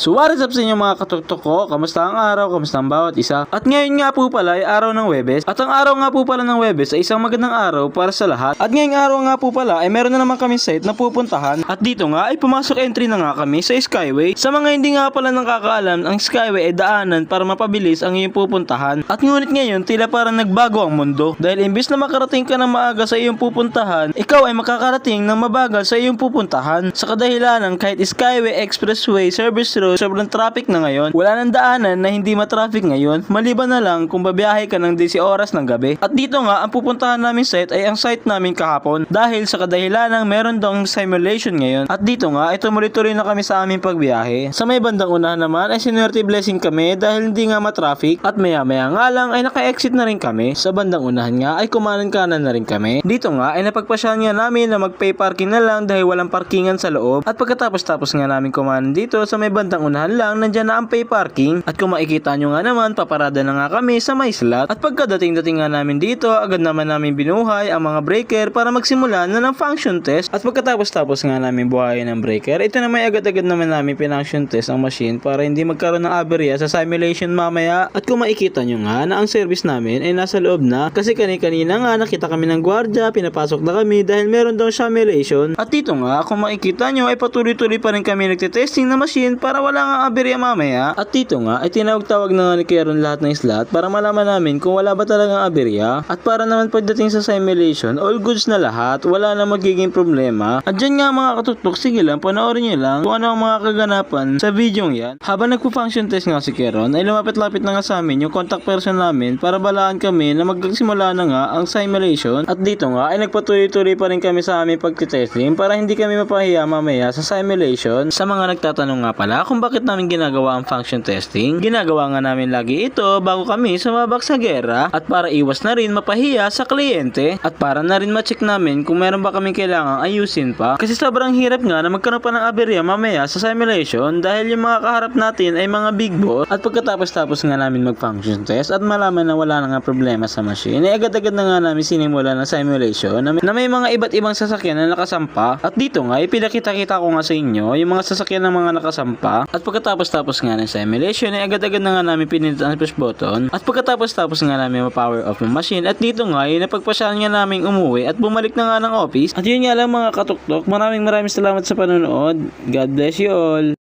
So what is up sa inyo mga katuktok ko? Kamusta ang araw? Kamusta ang bawat isa? At ngayon nga po pala ay araw ng Huwebes. At ang araw nga po pala ng Huwebes ay isang magandang araw para sa lahat. At ngayong araw nga po pala ay meron na naman kami site na pupuntahan. At dito nga ay pumasok entry na nga kami sa Skyway. Sa mga hindi nga pala nakakaalam, ang Skyway ay daanan para mapabilis ang iyong pupuntahan. At ngunit ngayon tila parang nagbago ang mundo. Dahil imbis na makarating ka ng maaga sa iyong pupuntahan, ikaw ay makakarating ng mabagal sa iyong pupuntahan. Sa kadahilanan kahit Skyway, Expressway, Service Road, sobrang traffic na ngayon. Wala nang daanan na hindi matraffic ngayon, maliban na lang kung babiyahe ka ng 10 oras ng gabi. At dito nga, ang pupuntahan namin site ay ang site namin kahapon dahil sa kadahilanang meron daw simulation ngayon. At dito nga, ay tumuloy-tuloy na kami sa aming pagbiyahe. Sa may bandang unahan naman ay sinuwerte blessing kami dahil hindi nga matraffic at maya-maya nga lang ay naka-exit na rin kami. Sa bandang unahan nga ay kumanan-kanan na rin kami. Dito nga ay napagpasyahan nga namin na mag-pay parking na lang dahil walang parkingan sa loob. At pagkatapos nga namin kumanan dito sa may bandang unahan lang, nandyan na ang pay parking. At kung makikita nyo nga naman, paparada na nga kami sa may slot. At pagkadating-dating nga namin dito, agad naman namin binuhay ang mga breaker para magsimula na ng function test. At pagkatapos nga namin buhayin ang breaker, ito na may agad-agad naman namin pinunction test ang machine para hindi magkaroon ng aberya sa simulation mamaya. At kung makikita nyo nga na ang service namin ay nasa loob na, kasi kanina nga nakita kami ng gwardiya, pinapasok na kami dahil meron daw simulation. At dito nga, kung makikita nyo ay patuloy-tuloy pa rin kami nagtitesting na machine para wala nga aberya mamaya. At dito nga ay tinawag-tawag na nga ni Keron lahat ng slot para malaman namin kung wala ba talagang aberya. At para naman pagdating sa simulation, all goods na lahat, wala na magiging problema. At dyan nga mga katutok, sige lang, panoorin nyo lang kung ano ang mga kaganapan sa video yan. Habang nagpo-function test nga si Keron, ay lumapit-lapit na nga sa amin yung contact person namin para balaan kami na magsimula na nga ang simulation. At dito nga ay nagpatuloy-tuloy pa rin kami sa aming pagtitesting para hindi kami mapahiya mamaya sa simulation. Sa mga nagtatanong nga pala kung bakit namin ginagawa ang function testing, ginagawa nga namin lagi ito bago kami sumabak sa gera at para iwas na rin mapahiya sa kliyente at para na rin ma-check namin kung meron ba kaming kailangang ayusin pa kasi sobrang hirap nga na magkaroon pa ng aberya mamaya sa simulation dahil yung mga kaharap natin ay mga big boss. At pagkatapos nga namin mag-function test at malaman na wala na nga problema sa machine, ay agad-agad na nga namin sinimula ng simulation na may mga iba't ibang sasakyan na nakasampa. At dito nga ipinakita-kita ko nga sa inyo yung mga sasakyan ng mga nakasampa. At pagkatapos nga ng simulation ay agad-agad na nga namin pinindot ang push button at pagkatapos nga namin ma-power off yung machine. At dito nga ay napagpasyahan nga namin umuwi at bumalik na nga ng office. At yun nga lang mga katuktok, maraming salamat sa panonood. God bless you all.